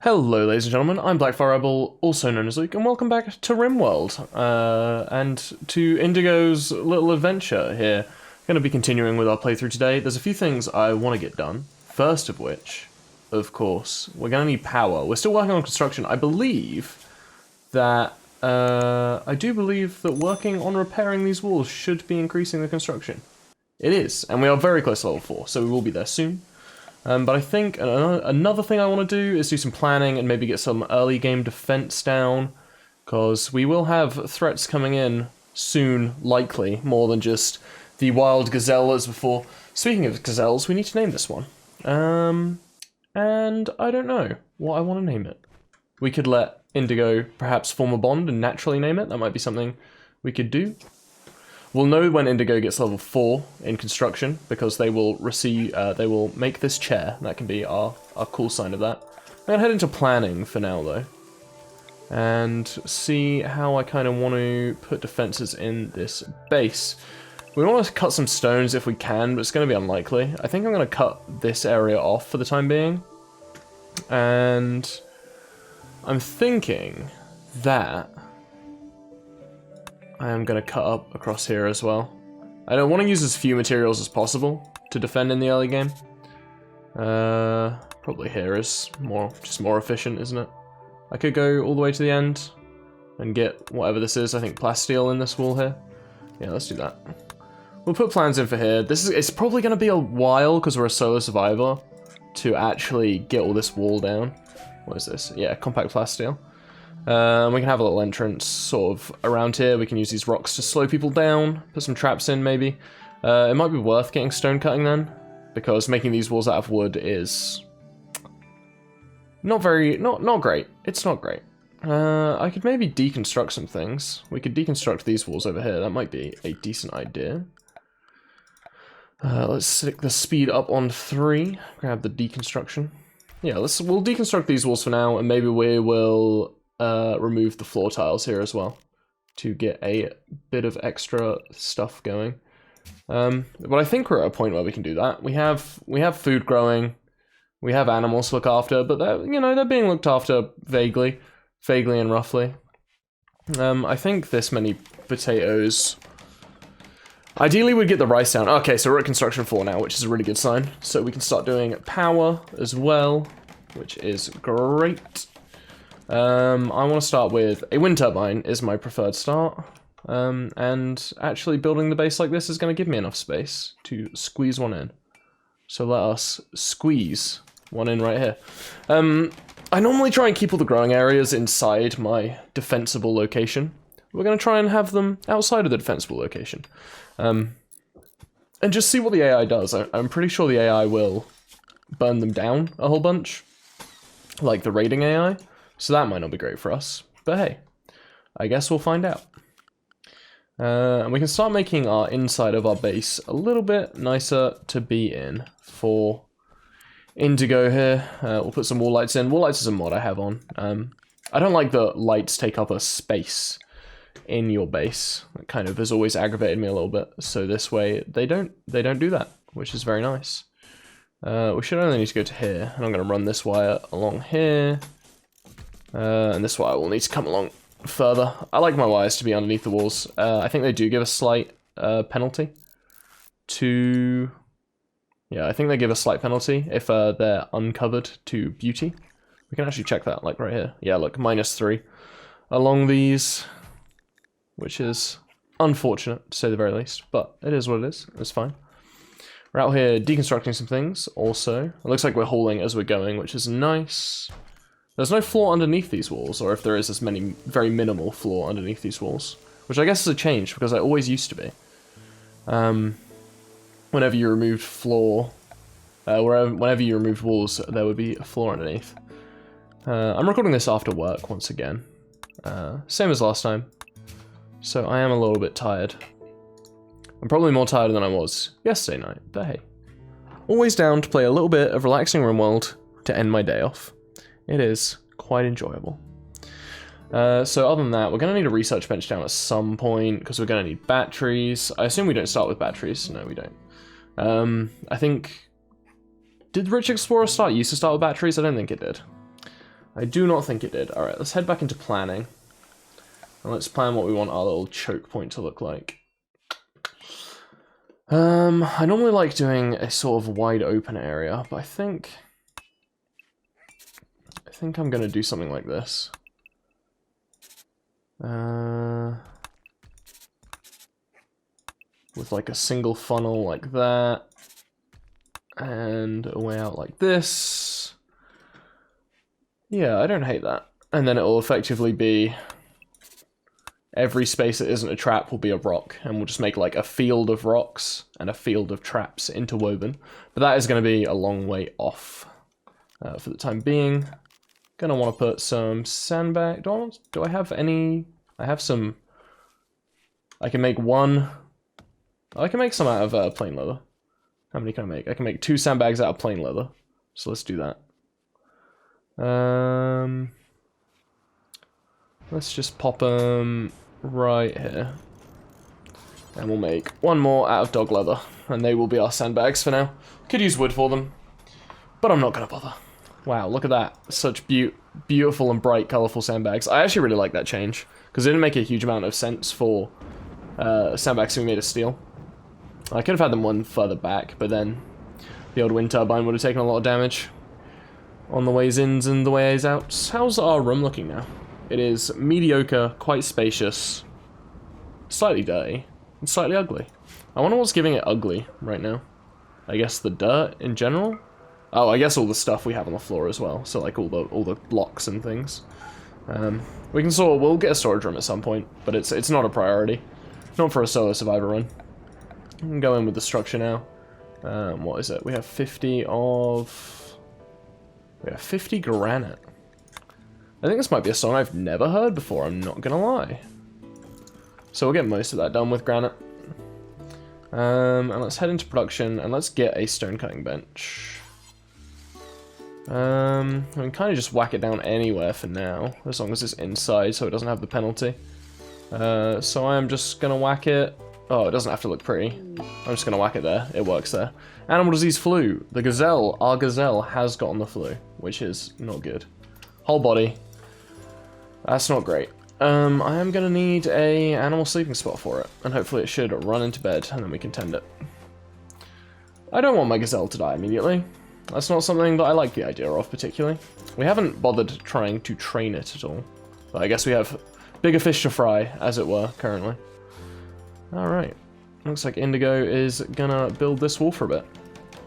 Hello ladies and gentlemen, I'm Black Fire Rebel, also known as Luke, and welcome back to Rimworld, and to Indigo's little adventure here. Going to be continuing with our playthrough today. There's a few things I want to get done, first of which, of course, we're going to need power. We're still working on construction. I believe that, I do believe that working on repairing these walls should be increasing the construction. It is, and we are very close to level 4, so we will be there soon. But I think another thing I want to do is do some planning and maybe get some early game defense down, because we will have threats coming in soon, likely, more than just the wild gazelle as before. Speaking of gazelles, we need to name this one. And I don't know what I want to name it. We could let Indigo perhaps form a bond and naturally name it. That might be something we could do. We'll know when Indigo gets level 4 in construction, because they will receive, they will make this chair. That can be our cool sign of that. I'm gonna head into planning for now though, and see how I kind of want to put defenses in this base. We want to cut some stones if we can, but it's going to be unlikely. I think I'm going to cut this area off for the time being, and I'm thinking that I am going to cut up across here as well. I don't want to use as few materials as possible to defend in the early game. Probably here is just more efficient, isn't it? I could go all the way to the end and get whatever this is. I think plasteel in this wall here. Yeah, let's do that. We'll put plans in for here. It's probably going to be a while because we're a solo survivor to actually get all this wall down. What is this? Yeah, compact plasteel. We can have a little entrance sort of around here. We can use these rocks to slow people down, put some traps in maybe. It might be worth getting stone cutting then, because making these walls out of wood is not great. It's not great. I could maybe deconstruct some things. We could deconstruct these walls over here. That might be a decent idea. Let's stick the speed up on 3. Grab the deconstruction. Yeah, we'll deconstruct these walls for now, and maybe we will remove the floor tiles here as well to get a bit of extra stuff going. But I think we're at a point where we can do that. We have food growing, we have animals to look after, but they're being looked after vaguely and roughly. I think this many potatoes. Ideally, we'd get the rice down. Okay, so we're at construction 4 now, which is a really good sign. So we can start doing power as well, which is great. I want to start with a wind turbine is my preferred start. And actually building the base like this is going to give me enough space to squeeze one in. So let us squeeze one in right here. I normally try and keep all the growing areas inside my defensible location. We're going to try and have them outside of the defensible location. And just see what the AI does. I'm pretty sure the AI will burn them down a whole bunch, like the raiding AI. So that might not be great for us, but hey, I guess we'll find out. And we can start making our inside of our base a little bit nicer to be in for Indigo here. We'll put some wall lights in. Wall lights is a mod I have on. I don't like the lights take up a space in your base. It kind of has always aggravated me a little bit. So this way they don't do that, which is very nice. We should only need to go to here, and I'm going to run this wire along here. And this wire will need to come along further. I like my wires to be underneath the walls. I think they do give a slight penalty to... Yeah, I think they give a slight penalty if they're uncovered to beauty. We can actually check that, like right here. Yeah, look, -3 along these, which is unfortunate, to say the very least. But it is what it is. It's fine. We're out here deconstructing some things also. It looks like we're hauling as we're going, which is nice. There's no floor underneath these walls, or if there is, there's very minimal floor underneath these walls, which I guess is a change, because I always used to be. Whenever you removed floor, whenever you removed walls, there would be a floor underneath. I'm recording this after work once again, same as last time, so I am a little bit tired. I'm probably more tired than I was yesterday night, but hey. Always down to play a little bit of relaxing Rimworld to end my day off. It is quite enjoyable. So other than that, we're going to need a research bench down at some point, because we're going to need batteries. I assume we don't start with batteries. No, we don't. I think... Did Rich Explorer used to start with batteries? I don't think it did. I do not think it did. Alright, let's head back into planning. And let's plan what we want our little choke point to look like. I normally like doing a sort of wide open area, but I think I'm gonna do something like this. With like a single funnel like that, and a way out like this. Yeah, I don't hate that. And then it will effectively be every space that isn't a trap will be a rock, and we'll just make like a field of rocks and a field of traps interwoven. But that is going to be a long way off for the time being. Gonna want to put some sandbag. Do I have any? I have some. I can make one. I can make some out of plain leather. How many can I make? I can make 2 sandbags out of plain leather. So let's do that. Let's just pop them right here. And we'll make 1 more out of dog leather. And they will be our sandbags for now. Could use wood for them, but I'm not going to bother. Wow, look at that. Such beautiful and bright, colourful sandbags. I actually really like that change, because it didn't make a huge amount of sense for sandbags to be made of steel. I could have had them one further back, but then the old wind turbine would have taken a lot of damage on the ways ins and the ways outs. How's our room looking now? It is mediocre, quite spacious, slightly dirty, and slightly ugly. I wonder what's giving it ugly right now. I guess the dirt in general? Oh, I guess all the stuff we have on the floor as well. So like all the blocks and things. We'll get a storage room at some point, but it's not a priority. Not for a solo survivor run. We can go in with the structure now. What is it? We have 50 granite. I think this might be a song I've never heard before, I'm not gonna lie. So we'll get most of that done with granite. And let's head into production, and let's get a stone cutting bench. I can kind of just whack it down anywhere for now, as long as it's inside so it doesn't have the penalty. So I'm just gonna whack it. Oh, it doesn't have to look pretty. I'm just gonna whack it there. It works there. Animal disease flu. The gazelle, our gazelle, has gotten the flu, which is not good. Whole body. That's not great. I am gonna need a animal sleeping spot for it, and hopefully it should run into bed, and then we can tend it. I don't want my gazelle to die immediately. That's not something that I like the idea of particularly. We haven't bothered trying to train it at all, but I guess we have bigger fish to fry, as it were, currently. Alright, looks like Indigo is gonna build this wall for a bit.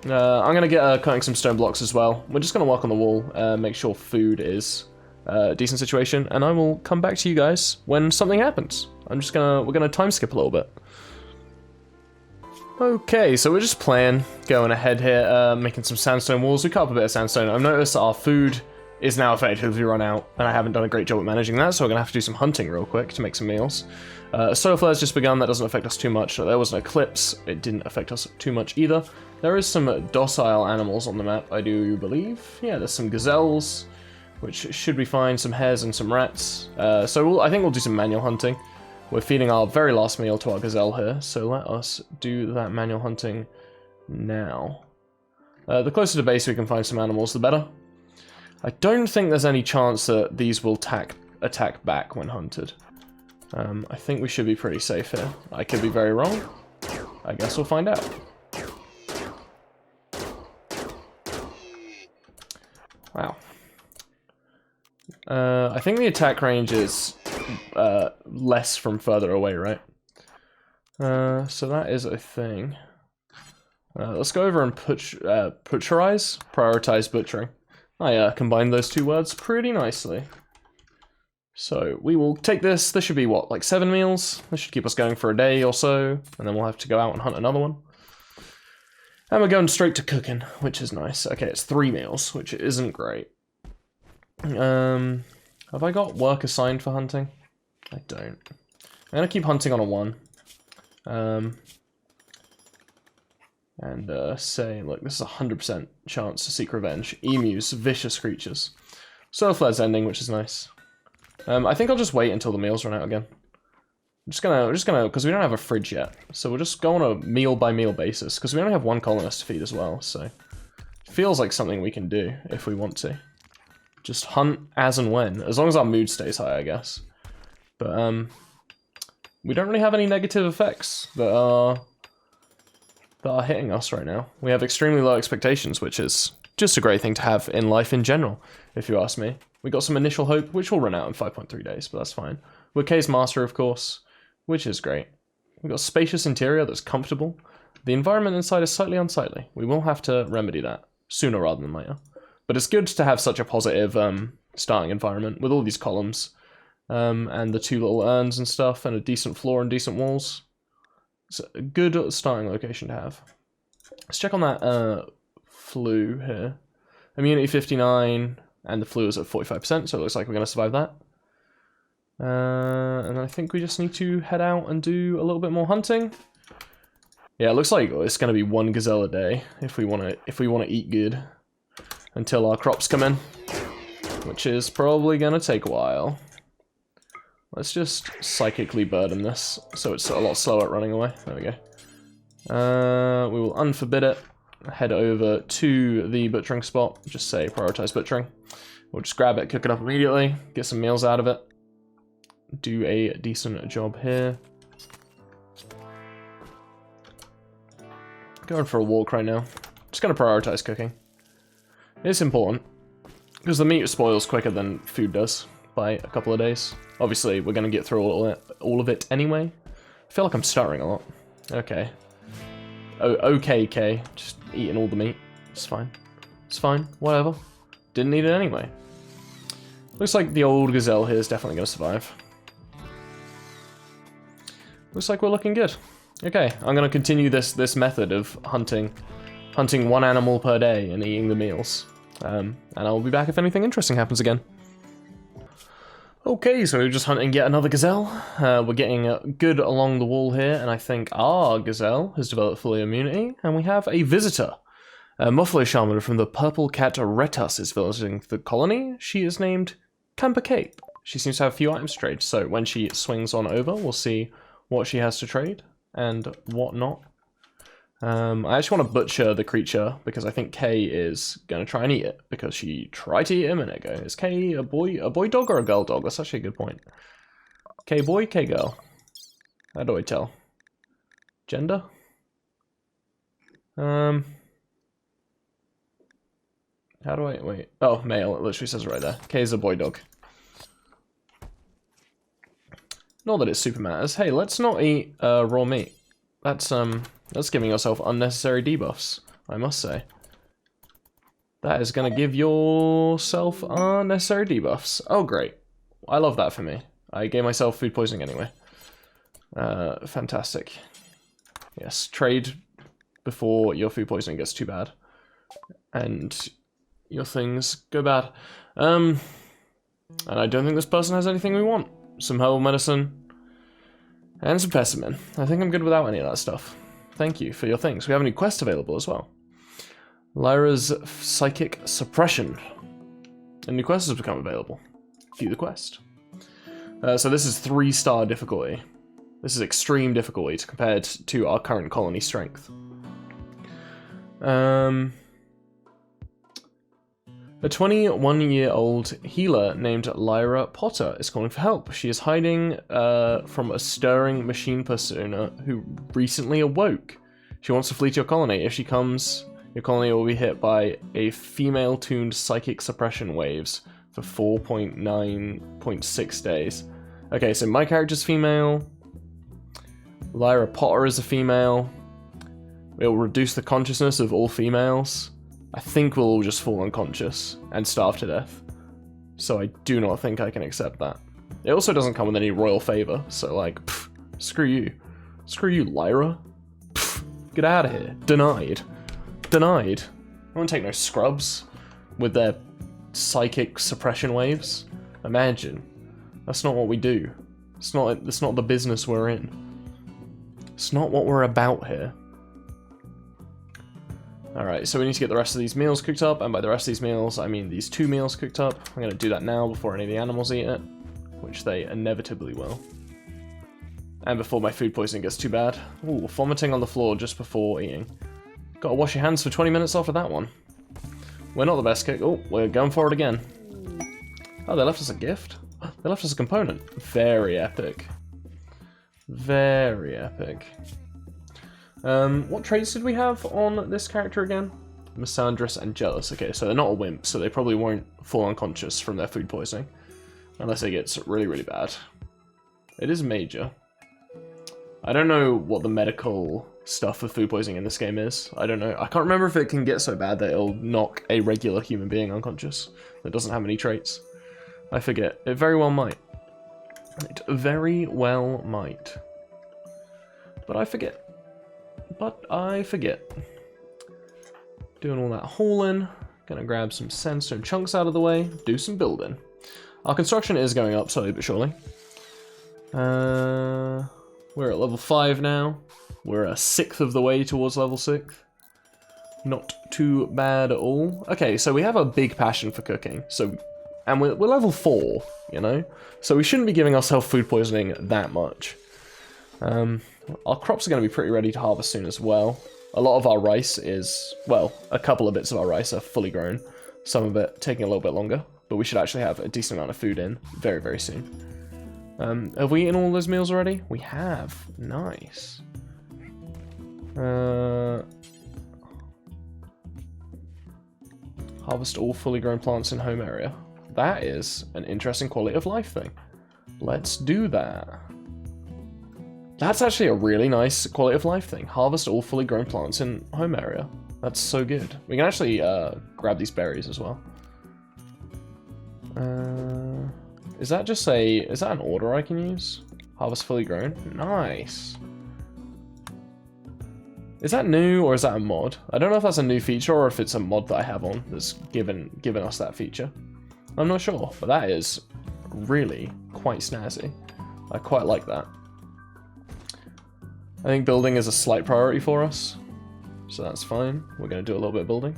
I'm gonna get cutting some stone blocks as well. We're just gonna work on the wall, make sure food is a decent situation, and I will come back to you guys when something happens. We're gonna time skip a little bit. Okay, so we're just playing, going ahead here, making some sandstone walls. We cut up a bit of sandstone. I've noticed that our food is now effectively run out, and I haven't done a great job at managing that, so we're gonna have to do some hunting real quick to make some meals. Solar flare's just begun. That doesn't affect us too much. There was an eclipse. It didn't affect us too much either. There is some docile animals on the map, I do believe. Yeah, there's some gazelles, which should be fine, some hares and some rats. So I think we'll do some manual hunting. We're feeding our very last meal to our gazelle here, so let us do that manual hunting now. The closer to base we can find some animals, the better. I don't think there's any chance that these will attack back when hunted. I think we should be pretty safe here. I could be very wrong. I guess we'll find out. Wow. I think the attack range is less from further away, right? So that is a thing. Let's go over and prioritize butchering. I combined those two words pretty nicely. So we will take this. This should be what, like 7 meals? This should keep us going for a day or so, and then we'll have to go out and hunt another one. And we're going straight to cooking, which is nice. Okay, it's 3 meals, which isn't great. Have I got work assigned for hunting? I don't. I'm gonna keep hunting on a 1. And say, look, this is a 100% chance to seek revenge. Emus, vicious creatures. Solar flare's ending, which is nice. I think I'll just wait until the meals run out again. I'm just gonna, because we don't have a fridge yet, so we'll just go on a meal by meal basis, because we only have 1 colonist to feed as well, so it feels like something we can do if we want to. just hunt as and when, as long as our mood stays high, I guess. But we don't really have any negative effects that are hitting us right now. We have extremely low expectations, which is just a great thing to have in life in general, if you ask me. We got some initial hope, which will run out in 5.3 days, but that's fine. We're K's master, of course, which is great. We've got a spacious interior that's comfortable. The environment inside is slightly unsightly. We will have to remedy that sooner rather than later. But it's good to have such a positive starting environment with all these columns and the 2 little urns and stuff and a decent floor and decent walls. It's a good starting location to have. Let's check on that flu here. Immunity 59 and the flu is at 45%, so it looks like we're going to survive that. And I think we just need to head out and do a little bit more hunting. Yeah, it looks like it's going to be 1 gazelle a day if we want to eat good until our crops come in, which is probably going to take a while. Let's just psychically burden this so it's a lot slower at running away. There we go. We will unforbid it. Head over to the butchering spot. Just say prioritize butchering. We'll just grab it, cook it up immediately, get some meals out of it. Do a decent job here. Going for a walk right now. Just going to prioritize cooking. It's important, because the meat spoils quicker than food does by a couple of days. Obviously, we're going to get through all of it anyway. I feel like I'm stuttering a lot. Okay. Okay, Kay. Just eating all the meat. It's fine. It's fine. Whatever. Didn't need it anyway. Looks like the old gazelle here is definitely going to survive. Looks like we're looking good. Okay, I'm going to continue this method of hunting 1 animal per day and eating the meals. And I'll be back if anything interesting happens again. Okay, so we're just hunting yet another gazelle. We're getting good along the wall here, and I think our gazelle has developed full immunity, and we have a visitor. A Muffalo shaman from the Purple Cat Retus is visiting the colony. She is named Camper Cape. She seems to have a few items to trade, so when she swings on over, we'll see what she has to trade and what not. I actually want to butcher the creature because I think Kay is going to try and eat it because she tried to eat it a minute ago. Is Kay a boy dog or a girl dog? That's actually a good point. Kay boy, Kay girl. How do I tell? Gender? How do I, wait. Oh, male, it literally says right there. Kay's a boy dog. Not that it super matters. Hey, let's not eat raw meat. That's giving yourself unnecessary debuffs, I must say. That is going to give yourself unnecessary debuffs. Oh, great. I love that for me. I gave myself food poisoning anyway. Fantastic. Yes, trade before your food poisoning gets too bad. And your things go bad. And I don't think this person has anything we want. Some herbal medicine. And some specimen. I think I'm good without any of that stuff. Thank you for your things. We have a new quest available as well. Lyra's Psychic Suppression. A new quest has become available. View the quest. So this is 3-star difficulty. This is extreme difficulty compared to our current colony strength. A 21-year-old healer named Lyra Potter is calling for help. She is hiding from a stirring machine persona who recently awoke. She wants to flee to your colony. If she comes, your colony will be hit by a female-tuned psychic suppression waves for 4.9.6 days. Okay, so my character's female. Lyra Potter is a female. It will reduce the consciousness of all females. I think we'll all just fall unconscious and starve to death. So I do not think I can accept that. It also doesn't come with any royal favor, so like, pff, screw you. Screw you, Lyra. Pff, get out of here. Denied. Denied. I won't take no scrubs with their psychic suppression waves. Imagine. That's not what we do. It's not the business we're in. It's not what we're about here. Alright, so we need to get the rest of these meals cooked up, and by the rest of these meals, I mean these 2 meals cooked up. I'm going to do that now before any of the animals eat it, which they inevitably will. And before my food poisoning gets too bad. Ooh, vomiting on the floor just before eating. Gotta wash your hands for 20 minutes after that one. We're not the best cook. Oh, we're going for it again. Oh, they left us a gift? They left us a component. Very epic. Very epic. What traits did we have on this character again? Misandrous and jealous. Okay, so they're not a wimp, so they probably won't fall unconscious from their food poisoning. Unless it gets really, really bad. It is major. I don't know what the medical stuff of food poisoning in this game is. I don't know. I can't remember if it can get so bad that it'll knock a regular human being unconscious that doesn't have any traits. I forget. It very well might. It very well might. But I forget. Doing all that hauling. Gonna grab some sandstone chunks out of the way. Do some building. Our construction is going up slowly but surely. We're at level 5 now. We're a sixth of the way towards level 6. Not too bad at all. Okay, so we have a big passion for cooking. And we're level 4, you know? So we shouldn't be giving ourselves food poisoning that much. Our crops are going to be pretty ready to harvest soon as well. A lot of our rice is, well, a couple of bits of our rice are fully grown. Some of it taking a little bit longer. But we should actually have a decent amount of food in very, very soon. Have we eaten all those meals already? We have. Nice. Harvest all fully grown plants in home area. That is an interesting quality of life thing. Let's do that. That's actually a really nice quality of life thing. Harvest all fully grown plants in home area. That's so good. We can actually grab these berries as well. Is that just is that an order I can use? Harvest fully grown? Nice. Is that new or is that a mod? I don't know if that's a new feature or if it's a mod that I have on that's given us that feature. I'm not sure, but that is really quite snazzy. I quite like that. I think building is a slight priority for us, so that's fine. We're going to do a little bit of building.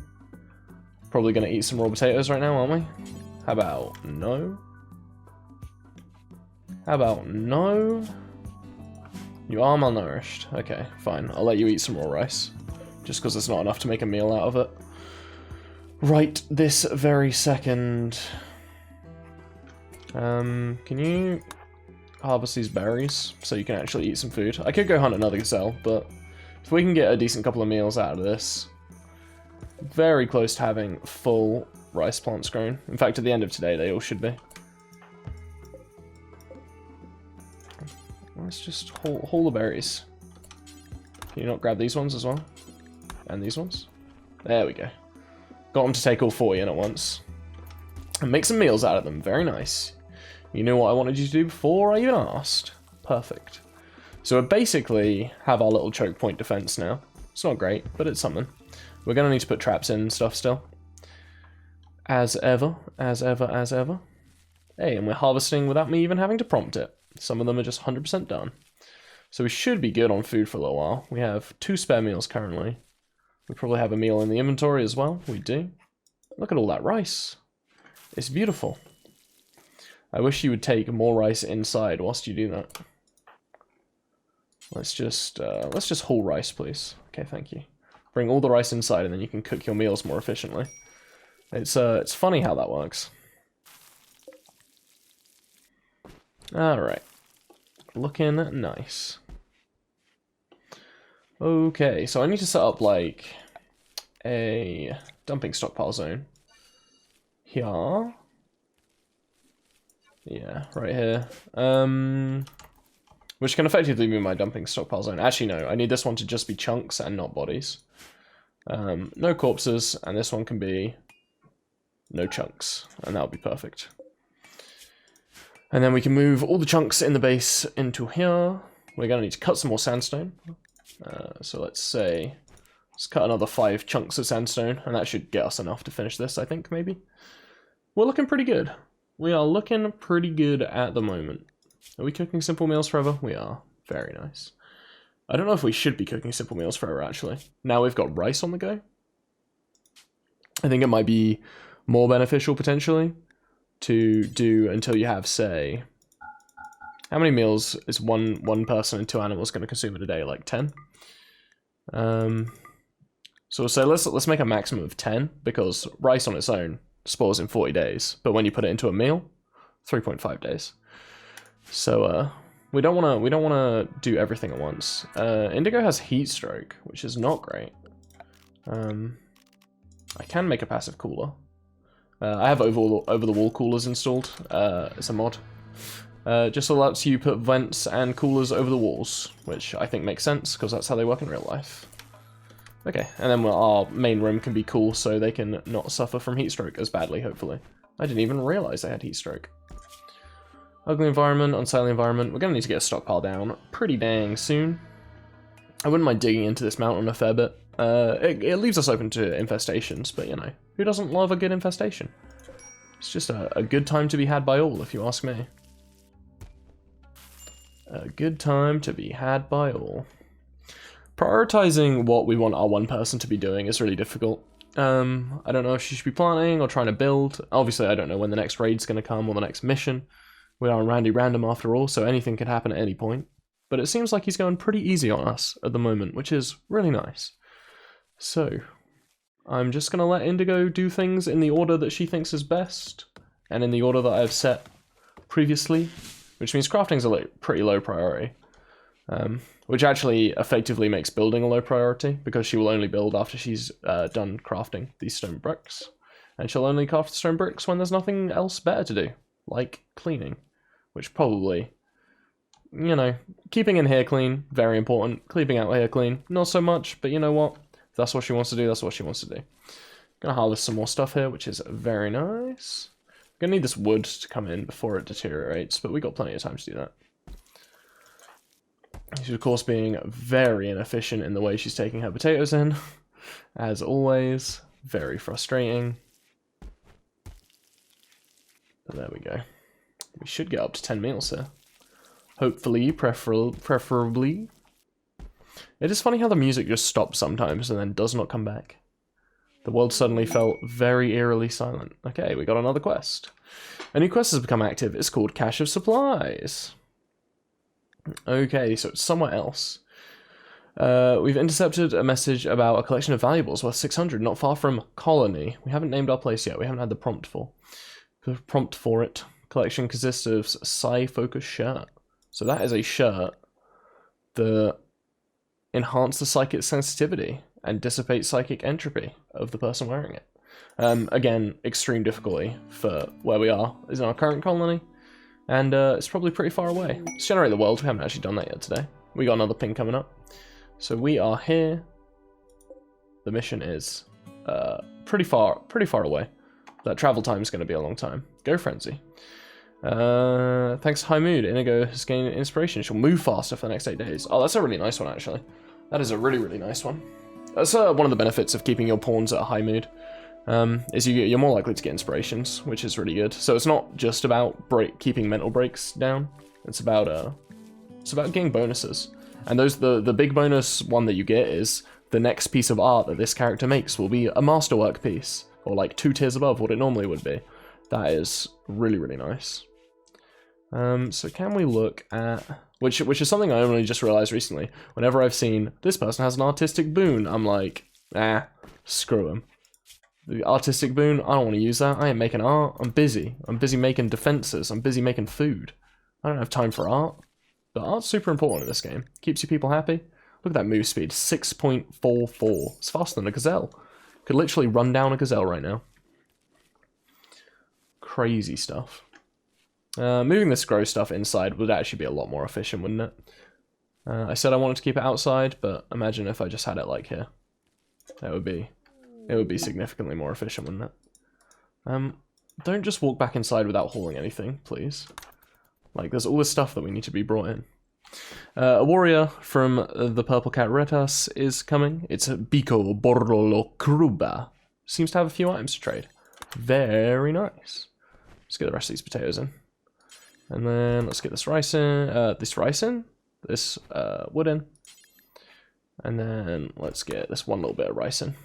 Probably going to eat some raw potatoes right now, aren't we? How about no? How about no? You are malnourished. Okay, fine. I'll let you eat some raw rice. Just because there's not enough to make a meal out of it. Right this very second. Can you harvest these berries so you can actually eat some food? I could go hunt another gazelle, but if we can get a decent couple of meals out of this, very close to having full rice plants grown. In fact, at the end of today, they all should be. Let's just haul the berries. Can you not grab these ones as well? And these ones? There we go. Got them to take all 40 in at once. And make some meals out of them. Very nice. You know what I wanted you to do before I even asked. Perfect. So we basically have our little choke point defense now. It's not great, but it's something. We're going to need to put traps in and stuff still. As ever, as ever, as ever. Hey, and we're harvesting without me even having to prompt it. Some of them are just 100% done. So we should be good on food for a little while. We have 2 spare meals currently. We probably have a meal in the inventory as well. We do. Look at all that rice. It's beautiful. I wish you would take more rice inside whilst you do that. Let's just haul rice, please. Okay, thank you. Bring all the rice inside and then you can cook your meals more efficiently. It's funny how that works. Alright. Looking nice. Okay, so I need to set up like a dumping stockpile zone. Here. Yeah, right here. Which can effectively be my dumping stockpile zone. Actually, no, I need this one to just be chunks and not bodies. No corpses, and this one can be no chunks, and that'll be perfect. And then we can move all the chunks in the base into here. We're going to need to cut some more sandstone. So let's cut another 5 chunks of sandstone, and that should get us enough to finish this, I think, maybe. We're looking pretty good. We are looking pretty good at the moment. Are we cooking simple meals forever? We are. Very nice. I don't know if we should be cooking simple meals forever, actually. Now we've got rice on the go. I think it might be more beneficial, potentially, to do until you have, say... How many meals is one person and 2 animals going to consume in a day? Like 10? So we'll say let's make a maximum of 10, because rice on its own spoils in 40 days. But when you put it into a meal, 3.5 days. So we don't wanna do everything at once. Indigo has heat stroke, which is not great. I can make a passive cooler. I have over the wall coolers installed. It's a mod. Just lets you put vents and coolers over the walls, which I think makes sense because that's how they work in real life. Okay, and then our main room can be cool so they can not suffer from heat stroke as badly, hopefully. I didn't even realize they had heat stroke. Ugly environment, unsightly environment. We're going to need to get a stockpile down pretty dang soon. I wouldn't mind digging into this mountain a fair bit. It leaves us open to infestations, but you know, who doesn't love a good infestation? It's just a good time to be had by all, if you ask me. A good time to be had by all. Prioritizing what we want our one person to be doing is really difficult. I don't know if she should be planning or trying to build. Obviously, I don't know when the next raid's going to come or the next mission. We are on Randy Random after all, so anything can happen at any point. But it seems like he's going pretty easy on us at the moment, which is really nice. So, I'm just going to let Indigo do things in the order that she thinks is best, and in the order that I've set previously, which means crafting's a pretty low priority. Which actually effectively makes building a low priority, because she will only build after she's done crafting these stone bricks. And she'll only craft stone bricks when there's nothing else better to do, like cleaning. Which probably, you know, keeping in here clean, very important. Keeping out here clean, not so much, but you know what? If that's what she wants to do, that's what she wants to do. Gonna harvest some more stuff here, which is very nice. Gonna need this wood to come in before it deteriorates, but we got plenty of time to do that. She's of course being very inefficient in the way she's taking her potatoes in, as always. Very frustrating. But there we go. We should get up to 10 meals here. Hopefully, preferably. It is funny how the music just stops sometimes and then does not come back. The world suddenly felt very eerily silent. Okay, we got another quest. A new quest has become active. It's called Cache of Supplies. Okay, so it's somewhere else. We've intercepted a message about a collection of valuables worth 600, not far from Colony. We haven't named our place yet. We haven't had the prompt for it. Collection consists of Psi Focus shirt. So that is a shirt that enhances the psychic sensitivity and dissipates psychic entropy of the person wearing it. Again, extreme difficulty for where we are is in our current colony. And it's probably pretty far away. Let's generate the world. We haven't actually done that yet today. We got another ping coming up. So we are here. The mission is pretty far away. That travel time is going to be a long time. Go Frenzy. Thanks to High Mood, Inigo has gained inspiration. She'll move faster for the next 8 days. Oh, that's a really nice one, actually. That is a really, really nice one. That's one of the benefits of keeping your pawns at a high mood. Is you're more likely to get inspirations, which is really good. So it's not just about keeping mental breaks down. It's about getting bonuses. And the big bonus one that you get is the next piece of art that this character makes will be a masterwork piece, or like 2 tiers above what it normally would be. That is really, really nice. So can we look at which is something I only just realized recently. Whenever I've seen this person has an artistic boon, I'm like, screw him. The artistic boon, I don't want to use that. I ain't making art. I'm busy. I'm busy making defenses. I'm busy making food. I don't have time for art. But art's super important in this game. Keeps you people happy. Look at that move speed, 6.44. It's faster than a gazelle. Could literally run down a gazelle right now. Crazy stuff. Moving this grow stuff inside would actually be a lot more efficient, wouldn't it? I said I wanted to keep it outside, but imagine if I just had it like here. It would be significantly more efficient, wouldn't it? Don't just walk back inside without hauling anything, please. Like, there's all this stuff that we need to be brought in. A warrior from the Purple Cat Retas is coming. It's Biko Borrolo Kruba. Seems to have a few items to trade. Very nice. Let's get the rest of these potatoes in. And then let's get this rice in. This wood in. And then let's get this one little bit of rice in.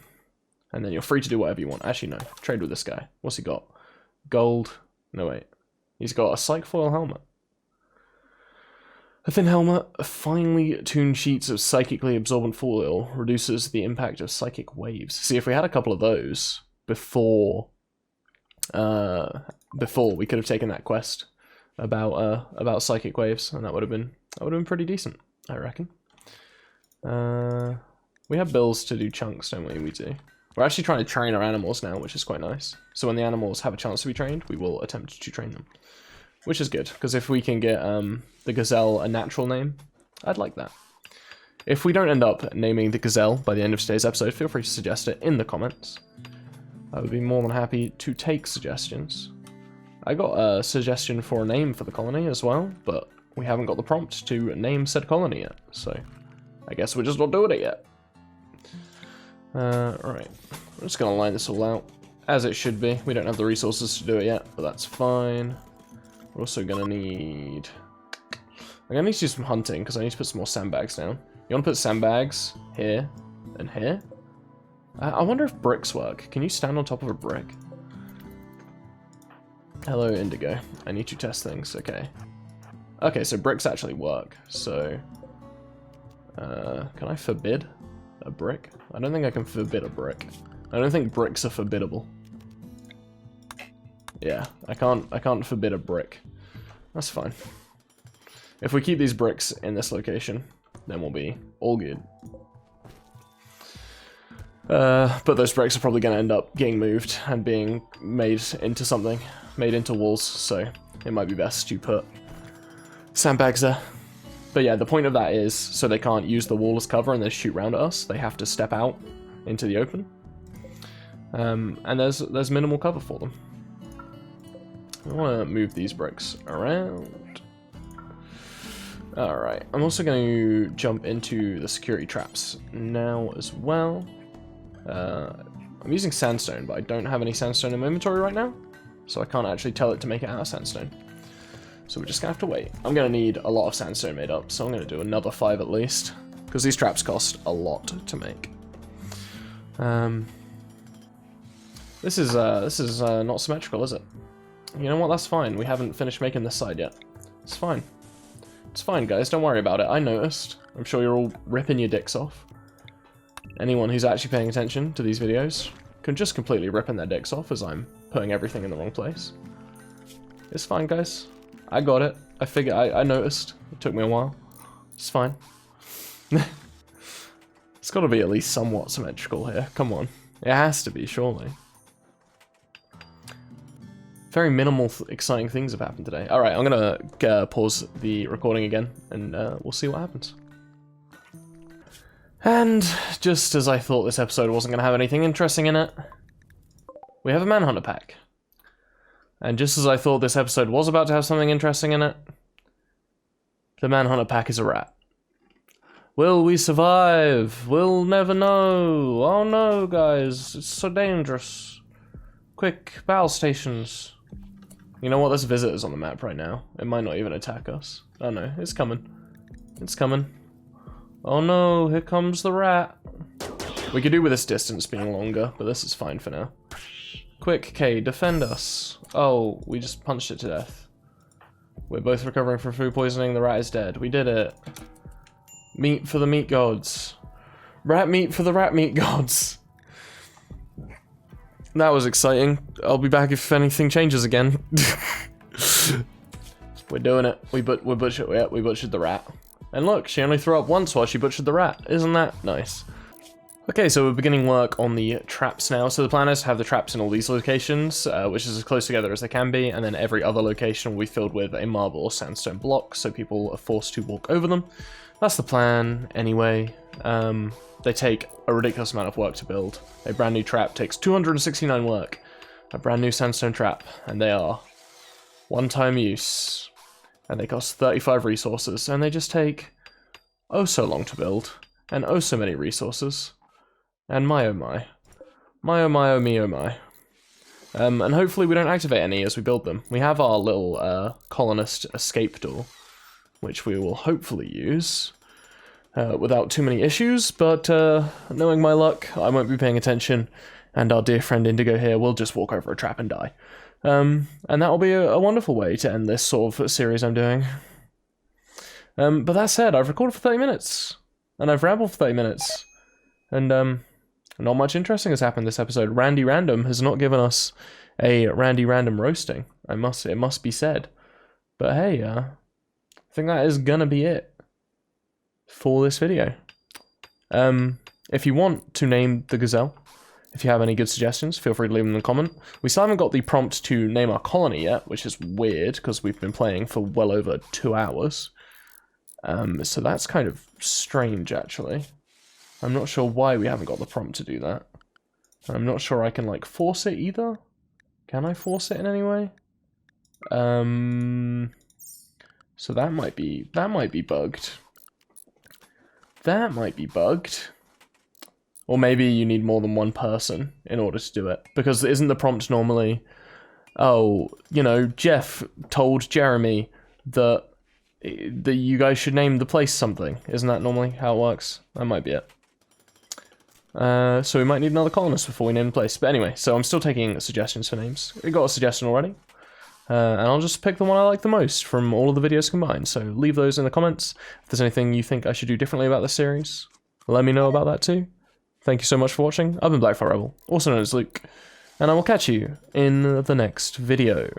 And then you're free to do whatever you want. Actually, no. Trade with this guy. What's he got? Gold. No, wait. He's got a psych foil helmet. A thin helmet, finely tuned sheets of psychically absorbent foil reduces the impact of psychic waves. See, if we had a couple of those before before, we could have taken that quest about psychic waves, and that would have been pretty decent, I reckon. We have bills to do chunks, don't we? We do. We're actually trying to train our animals now, which is quite nice. So when the animals have a chance to be trained, we will attempt to train them, which is good, because if we can get the gazelle a natural name, I'd like that. If we don't end up naming the gazelle by the end of today's episode, feel free to suggest it in the comments. I would be more than happy to take suggestions. I got a suggestion for a name for the colony as well, but we haven't got the prompt to name said colony yet, so I guess we're just not doing it yet. Alright, I'm just gonna line this all out, as it should be. We don't have the resources to do it yet, but that's fine. We're also gonna need... I'm gonna need to do some hunting, because I need to put some more sandbags down. You want to put sandbags here and here? I wonder if bricks work. Can you stand on top of a brick? Hello, Indigo. I need to test things. Okay. Okay, so bricks actually work. So, can I forbid a brick? I don't think I can forbid a brick. I don't think bricks are forbiddable. Yeah, I can't forbid a brick. That's fine. If we keep these bricks in this location, then we'll be all good. But those bricks are probably going to end up getting moved and being made into something, made into walls, so it might be best to put sandbags there. But yeah, the point of that is so they can't use the wall as cover and then shoot round at us. They have to step out into the open. And there's minimal cover for them. I want to move these bricks around. Alright, I'm also going to jump into the security traps now as well. I'm using sandstone, but I don't have any sandstone in my inventory right now, so I can't actually tell it to make it out of sandstone. So we're just going to have to wait. I'm going to need a lot of sandstone made up, so I'm going to do another 5 at least, because these traps cost a lot to make. This is not symmetrical, is it? You know what, that's fine. We haven't finished making this side yet. It's fine. It's fine, guys. Don't worry about it. I noticed. I'm sure you're all ripping your dicks off. Anyone who's actually paying attention to these videos can just completely ripping their dicks off as I'm putting everything in the wrong place. It's fine, guys. I got it. I figured. I noticed. It took me a while. It's fine. It's got to be at least somewhat symmetrical here. Come on. It has to be, surely. Very minimal exciting things have happened today. Alright, I'm gonna pause the recording again, and we'll see what happens. And just as I thought this episode wasn't gonna have anything interesting in it, we have a Manhunter pack. And just as I thought this episode was about to have something interesting in it, the Manhunter pack is a rat. Will we survive? We'll never know. Oh no, guys, it's so dangerous. Quick, battle stations. You know what, there's visitors on the map right now. It might not even attack us. Oh no, it's coming. It's coming. Oh no, here comes the rat. We could do with this distance being longer, but this is fine for now. Quick, Kay, defend us. Oh, we just punched it to death. We're both recovering from food poisoning, the rat is dead. We did it. Meat for the meat gods. Rat meat for the rat meat gods. That was exciting. I'll be back if anything changes again. We're doing it. We butchered the rat. And look, she only threw up once while she butchered the rat. Isn't that nice? Okay, so we're beginning work on the traps now. So the plan is to have the traps in all these locations, which is as close together as they can be, and then every other location will be filled with a marble or sandstone block, so people are forced to walk over them. That's the plan, anyway. They take a ridiculous amount of work to build. A brand new trap takes 269 work. A brand new sandstone trap, and they are one-time use. And they cost 35 resources, and they just take oh so long to build, and oh so many resources. And my oh my. My oh my oh me oh my. And hopefully we don't activate any as we build them. We have our little colonist escape door, which we will hopefully use without too many issues, but knowing my luck, I won't be paying attention, and our dear friend Indigo here will just walk over a trap and die. And that'll be a wonderful way to end this sort of series I'm doing. But that said, I've recorded for 30 minutes, and I've rambled for 30 minutes, and not much interesting has happened this episode. Randy Random has not given us a Randy Random roasting. It must be said. But hey, I think that is gonna be it for this video. If you want to name the gazelle, if you have any good suggestions, feel free to leave them in the comment. We still haven't got the prompt to name our colony yet, which is weird because we've been playing for well over 2 hours. So that's kind of strange, actually. I'm not sure why we haven't got the prompt to do that. I'm not sure I can, like, force it either. Can I force it in any way? So that might be bugged. That might be bugged. Or maybe you need more than one person in order to do it. Because isn't the prompt normally, oh, you know, Jeff told Jeremy that you guys should name the place something. Isn't that normally how it works? That might be it. So we might need another colonist before we name the place. But anyway, so I'm still taking suggestions for names. We got a suggestion already. And I'll just pick the one I like the most from all of the videos combined. So leave those in the comments. If there's anything you think I should do differently about this series, let me know about that too. Thank you so much for watching. I've been Blackfire Rebel, also known as Luke, and I will catch you in the next video.